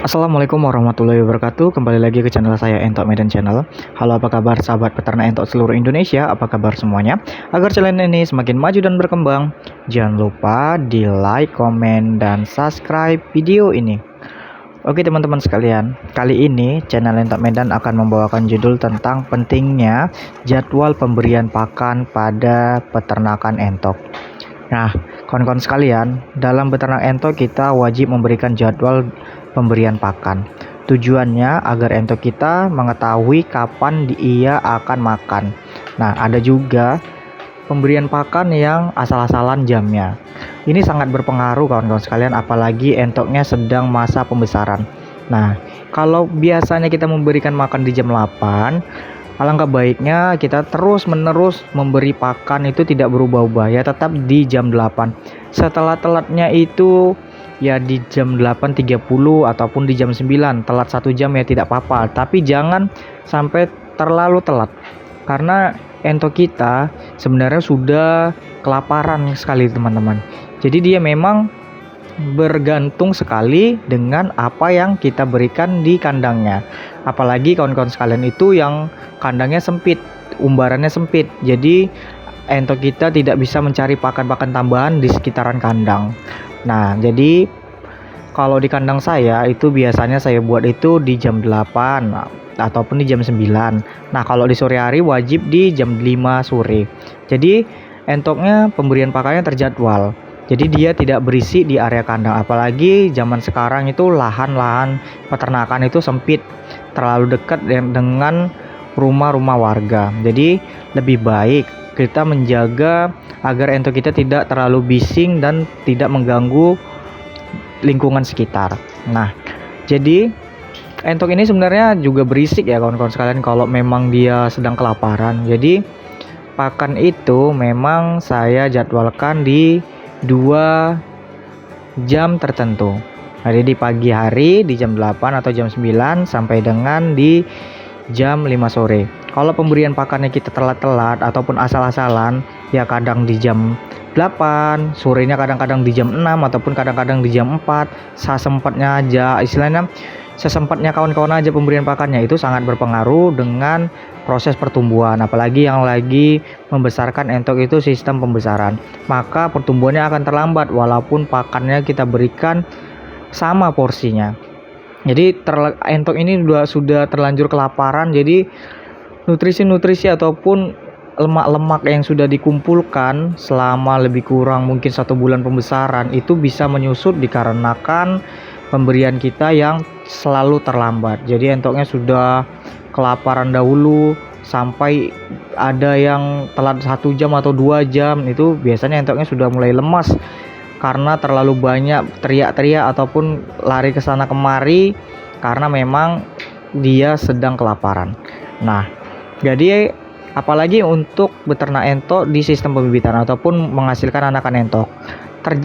Assalamualaikum warahmatullahi wabarakatuh. Kembali lagi ke channel saya, Entok Medan Channel. Halo, apa kabar sahabat peternak entok seluruh Indonesia? Apa kabar semuanya? Agar channel ini semakin maju dan berkembang, jangan lupa di like, komen, dan subscribe video ini. Oke teman-teman sekalian, kali ini channel Entok Medan akan membawakan judul tentang pentingnya jadwal pemberian pakan pada peternakan entok. Nah, kawan-kawan sekalian, dalam beternak entok kita wajib memberikan jadwal pemberian pakan. Tujuannya agar entok kita mengetahui kapan ia akan makan. Nah, ada juga pemberian pakan yang asal-asalan jamnya. Ini sangat berpengaruh kawan-kawan sekalian, apalagi entoknya sedang masa pembesaran. Nah, kalau biasanya kita memberikan makan di jam 8, alangkah baiknya kita terus-menerus memberi pakan itu tidak berubah-ubah ya, tetap di jam 8. Setelah telatnya itu ya di jam 8.30 ataupun di jam 9, telat 1 jam ya tidak apa-apa, tapi jangan sampai terlalu telat. Karena entok kita sebenarnya sudah kelaparan sekali teman-teman. Jadi dia memang bergantung sekali dengan apa yang kita berikan di kandangnya. Apalagi kawan-kawan sekalian itu yang kandangnya sempit, umbarannya sempit. Jadi entok kita tidak bisa mencari pakan-pakan tambahan di sekitaran kandang. Nah, jadi kalau di kandang saya itu biasanya saya buat itu di jam 8 ataupun di jam 9. Nah, kalau di sore hari wajib di jam 5 sore. Jadi entoknya pemberian pakannya terjadwal. Jadi dia tidak berisi di area kandang, apalagi zaman sekarang itu lahan-lahan peternakan itu sempit, terlalu dekat dengan rumah-rumah warga. Jadi lebih baik kita menjaga agar entok kita tidak terlalu bising dan tidak mengganggu lingkungan sekitar. Nah, jadi entok ini sebenarnya juga berisik ya kawan-kawan sekalian kalau memang dia sedang kelaparan. Jadi pakan itu memang saya jadwalkan di 2 jam tertentu. Jadi di pagi hari di jam 8 atau jam 9 sampai dengan di jam 5 sore. Kalau pemberian pakannya kita telat-telat ataupun asal-asalan ya kadang di jam 8, sorenya kadang-kadang di jam 6 ataupun kadang-kadang di jam 4, sesempatnya aja, istilahnya sesempatnya kawan-kawan aja pemberian pakannya itu sangat berpengaruh dengan proses pertumbuhan, apalagi yang lagi membesarkan entok itu sistem pembesaran, maka pertumbuhannya akan terlambat walaupun pakannya kita berikan sama porsinya. Jadi entok ini sudah terlanjur kelaparan, jadi nutrisi-nutrisi ataupun lemak-lemak yang sudah dikumpulkan selama lebih kurang mungkin 1 bulan pembesaran itu bisa menyusut dikarenakan pemberian kita yang selalu terlambat. Jadi entoknya sudah kelaparan dahulu sampai ada yang telat 1 jam atau 2 jam, itu biasanya entoknya sudah mulai lemas karena terlalu banyak teriak-teriak ataupun lari ke sana kemari karena memang dia sedang kelaparan. Nah, jadi apalagi untuk beternak entok di sistem pembibitan ataupun menghasilkan anakan entok,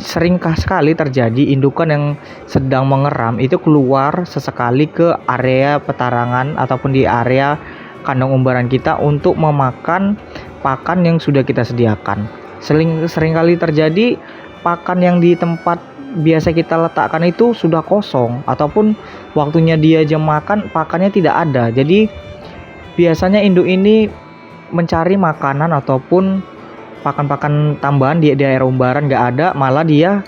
sering sekali terjadi indukan yang sedang mengeram itu keluar sesekali ke area petarangan ataupun di area kandang umbaran kita untuk memakan pakan yang sudah kita sediakan. Sering kali terjadi pakan yang di tempat biasa kita letakkan itu sudah kosong ataupun waktunya dia jam makan pakannya tidak ada. Jadi biasanya induk ini mencari makanan ataupun pakan-pakan tambahan di daerah umbaran nggak ada, malah dia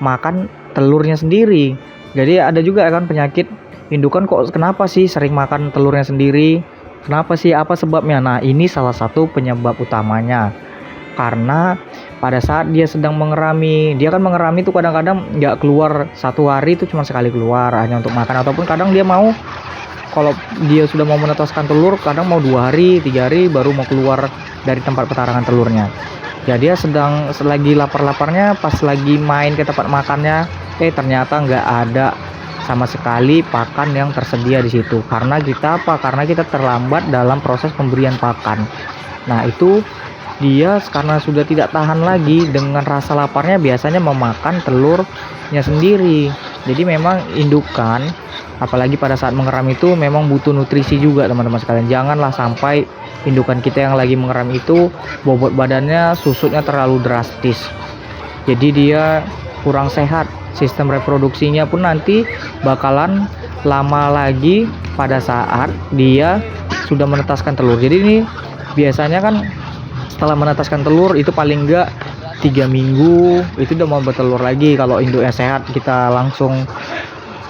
makan telurnya sendiri. Jadi ada juga kan penyakit indukan, kok kenapa sih sering makan telurnya sendiri, kenapa sih, apa sebabnya? Nah, ini salah satu penyebab utamanya karena pada saat dia sedang mengerami, dia kan mengerami itu kadang-kadang nggak keluar 1 hari itu cuma sekali keluar hanya untuk makan, ataupun kadang dia mau, kalau dia sudah mau menetaskan telur kadang mau 2 hari 3 hari baru mau keluar dari tempat petarangan telurnya. Ya dia sedang lagi lapar-laparnya pas lagi main ke tempat makannya, ternyata nggak ada sama sekali pakan yang tersedia di situ. Karena kita terlambat dalam proses pemberian pakan. Nah, itu dia karena sudah tidak tahan lagi dengan rasa laparnya biasanya memakan telurnya sendiri. Jadi memang indukan apalagi pada saat mengeram itu memang butuh nutrisi juga teman-teman sekalian. Janganlah sampai indukan kita yang lagi mengeram itu bobot badannya susutnya terlalu drastis, jadi dia kurang sehat, sistem reproduksinya pun nanti bakalan lama lagi pada saat dia sudah menetaskan telur. Jadi ini biasanya kan setelah menetaskan telur itu paling enggak 3 minggu itu udah mau bertelur lagi. Kalau induknya sehat kita langsung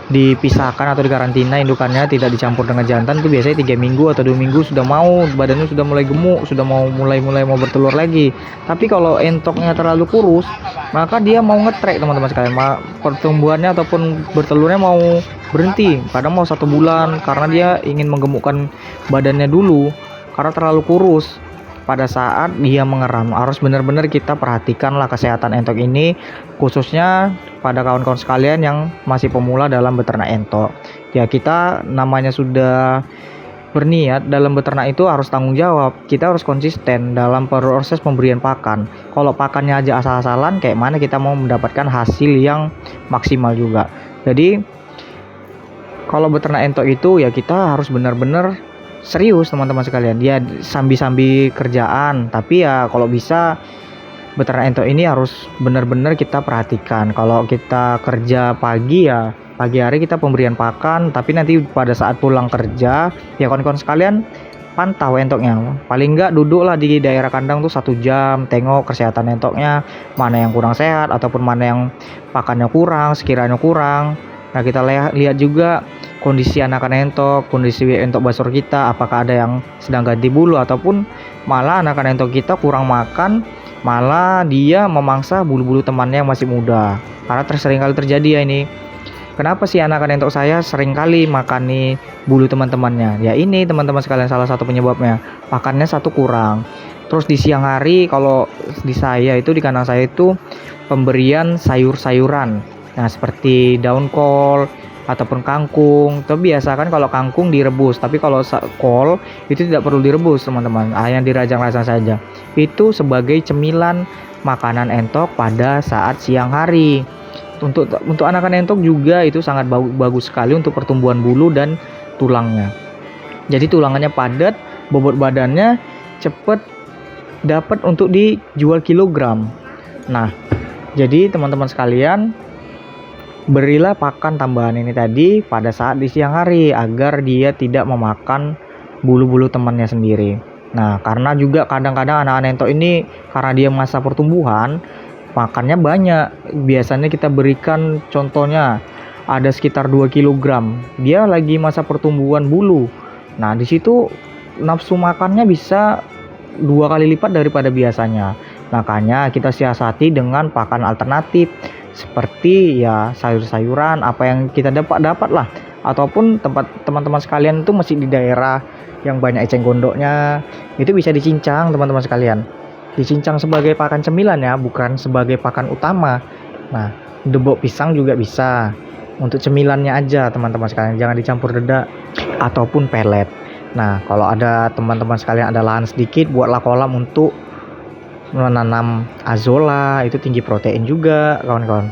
dipisahkan atau dikarantina indukannya, tidak dicampur dengan jantan, itu biasanya 3 minggu atau 2 minggu sudah mau badannya sudah mulai gemuk, sudah mau mulai mau bertelur lagi. Tapi kalau entoknya terlalu kurus, maka dia mau ngetrek teman-teman sekalian, pertumbuhannya ataupun bertelurnya mau berhenti, kadang mau 1 bulan karena dia ingin menggemukkan badannya dulu karena terlalu kurus. Pada saat dia mengeram harus benar-benar kita perhatikanlah kesehatan entok ini, khususnya pada kawan-kawan sekalian yang masih pemula dalam beternak entok. Ya kita namanya sudah berniat dalam beternak itu harus tanggung jawab, kita harus konsisten dalam proses pemberian pakan. Kalau pakannya aja asal-asalan, kayak mana kita mau mendapatkan hasil yang maksimal juga. Jadi kalau beternak entok itu ya kita harus benar-benar serius teman-teman sekalian. Dia sambi-sambi kerjaan, tapi ya kalau bisa beternak entok ini harus benar-benar kita perhatikan. Kalau kita kerja pagi ya pagi hari kita pemberian pakan, tapi nanti pada saat pulang kerja ya kawan-kawan sekalian pantau entoknya. Paling enggak duduklah di daerah kandang tuh 1 jam, tengok kesehatan entoknya, mana yang kurang sehat ataupun mana yang pakannya kurang, sekiranya kurang. Nah kita lihat juga kondisi anakan entok, kondisi entok basur kita, apakah ada yang sedang ganti bulu ataupun malah anakan entok kita kurang makan, malah dia memangsa bulu-bulu temannya yang masih muda. Karena sering kali terjadi ya ini. Kenapa sih anakan entok saya sering kali makan nih bulu teman-temannya? Ya ini teman-teman sekalian salah satu penyebabnya, pakannya satu kurang. Terus di siang hari kalau di saya itu di kandang saya itu pemberian sayur-sayuran. Nah seperti daun kol ataupun kangkung. Tapi biasa kan kalau kangkung direbus, tapi kalau kol itu tidak perlu direbus teman-teman, hanya dirajang-rajang saja. Itu sebagai cemilan makanan entok pada saat siang hari. Untuk anakan entok juga itu sangat bagus sekali untuk pertumbuhan bulu dan tulangnya. Jadi tulangannya padat, bobot badannya cepat dapat untuk dijual kilogram. Nah jadi teman-teman sekalian, berilah pakan tambahan ini tadi pada saat di siang hari agar dia tidak memakan bulu-bulu temannya sendiri. Nah karena juga kadang-kadang anak-anak entok ini karena dia masa pertumbuhan makannya banyak. Biasanya kita berikan contohnya ada sekitar 2 kg, dia lagi masa pertumbuhan bulu. Nah di situ nafsu makannya bisa 2 kali lipat daripada biasanya. Makanya kita siasati dengan pakan alternatif seperti ya sayur-sayuran apa yang kita dapat lah, ataupun tempat teman-teman sekalian itu masih di daerah yang banyak eceng gondoknya, itu bisa dicincang teman-teman sekalian, dicincang sebagai pakan cemilan ya, bukan sebagai pakan utama. Nah debok pisang juga bisa untuk cemilannya aja teman-teman sekalian, jangan dicampur dedak ataupun pelet. Nah kalau ada teman-teman sekalian ada lahan sedikit, buatlah kolam untuk menanam azolla, itu tinggi protein juga kawan-kawan.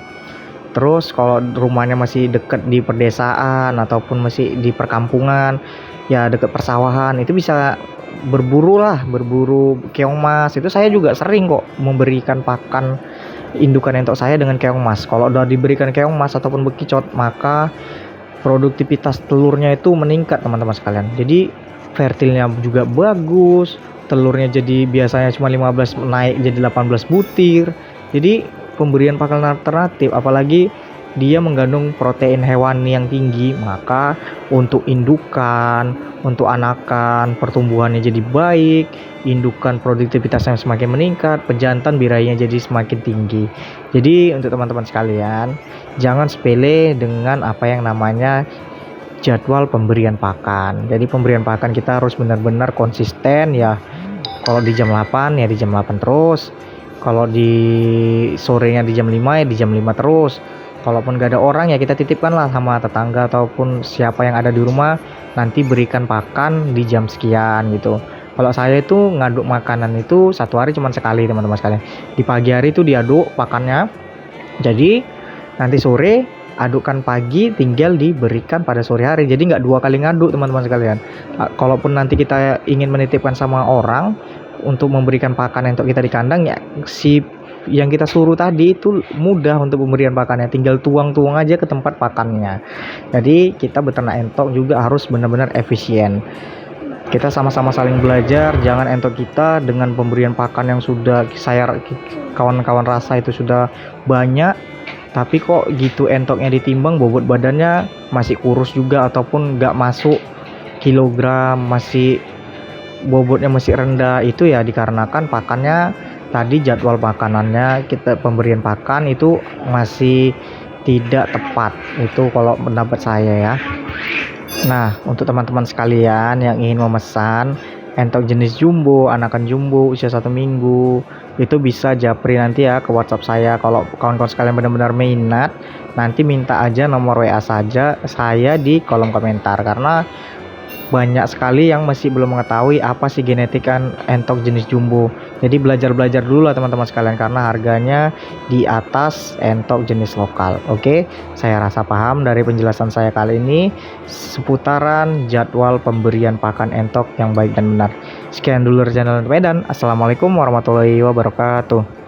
Terus kalau rumahnya masih dekat di pedesaan ataupun masih di perkampungan ya dekat persawahan, itu bisa berburu keong mas. Itu saya juga sering kok memberikan pakan indukan entok saya dengan keong mas. Kalau udah diberikan keong mas ataupun bekicot, maka produktivitas telurnya itu meningkat teman-teman sekalian. Jadi fertilnya juga bagus, telurnya jadi biasanya cuma 15 naik jadi 18 butir. Jadi pemberian pakan alternatif apalagi dia mengandung protein hewani yang tinggi, maka untuk indukan, untuk anakan pertumbuhannya jadi baik, indukan produktivitasnya semakin meningkat, pejantan birainya jadi semakin tinggi. Jadi untuk teman-teman sekalian, jangan sepele dengan apa yang namanya jadwal pemberian pakan. Jadi pemberian pakan kita harus benar-benar konsisten ya. Kalau di jam 8 ya di jam 8 terus. Kalau di sorenya di jam 5 ya di jam 5 terus. Kalaupun gak ada orang ya kita titipkan lah sama tetangga ataupun siapa yang ada di rumah, nanti berikan pakan di jam sekian gitu. Kalau saya itu ngaduk makanan itu satu hari cuma sekali teman-teman sekalian. Di pagi hari itu diaduk pakannya. Jadi nanti sore adukkan pagi, tinggal diberikan pada sore hari. Jadi nggak 2 kali ngaduk teman-teman sekalian. Kalaupun nanti kita ingin menitipkan sama orang untuk memberikan pakan untuk kita di kandang ya, si yang kita suruh tadi itu mudah untuk pemberian pakannya, tinggal tuang-tuang aja ke tempat pakannya. Jadi kita beternak entok juga harus benar-benar efisien. Kita sama-sama saling belajar, jangan entok kita dengan pemberian pakan yang sudah saya kawan-kawan rasa itu sudah banyak, tapi kok gitu entoknya ditimbang bobot badannya masih kurus juga ataupun nggak masuk kilogram, masih bobotnya masih rendah. Itu ya dikarenakan pakannya tadi, jadwal makanannya kita pemberian pakan itu masih tidak tepat. Itu kalau pendapat saya ya. Nah, untuk teman-teman sekalian yang ingin memesan entok jenis jumbo, anakan jumbo usia 1 minggu, itu bisa japri nanti ya ke WhatsApp saya. Kalau kawan-kawan sekalian benar-benar minat, nanti minta aja nomor WA saja saya di kolom komentar, karena banyak sekali yang masih belum mengetahui apa sih genetikan entok jenis jumbo. Jadi belajar-belajar dulu lah teman-teman sekalian, karena harganya di atas entok jenis lokal. Oke, saya rasa paham dari penjelasan saya kali ini seputaran jadwal pemberian pakan entok yang baik dan benar. Sekian dulu dari channel Medan. Assalamualaikum warahmatullahi wabarakatuh.